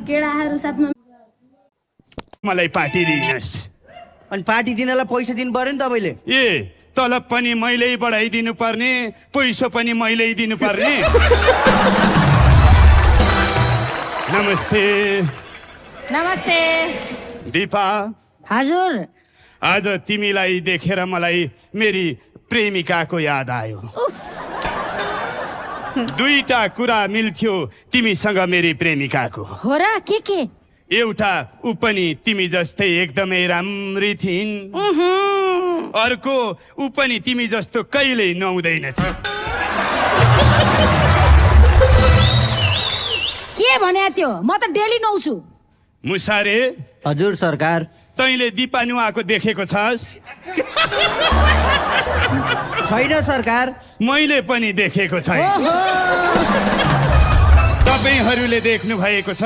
केडाहरू साथमा मलाई पार्टी दिनुहोस्। अनि पार्टी दिनलाई पैसा दिनु पर्यो नि तपाईँले। ए तलब पनि मैले बढाइदिनु पर्ने, पैसा पनि मैले दिनु पर्ने। नमस्ते। नमस्ते दिपा, हजुर। आज तिमीलाई देखेर मलाई मेरी प्रेमिकाको याद आयो। दुईटा कुरा मिल्थ्यो तिमीसँग मेरी प्रेमिकाको। हो र के एउटा ऊ पनि तिमी जस्तै एकदमै राम्री थिइन्, अर्को ऊ पनि तिमी जस्तो कहिल्यै नुहाउँदैन थियो। के भन्या त्यो? म त डेली नुहाउँछु। मुसारे, हजुर सरकार। तैँले दिपा नुहाएको देखेको छस्? छैन सरकार। मैले पनि देखेको छैन। तपाईँहरूले देख्नु भएको छ?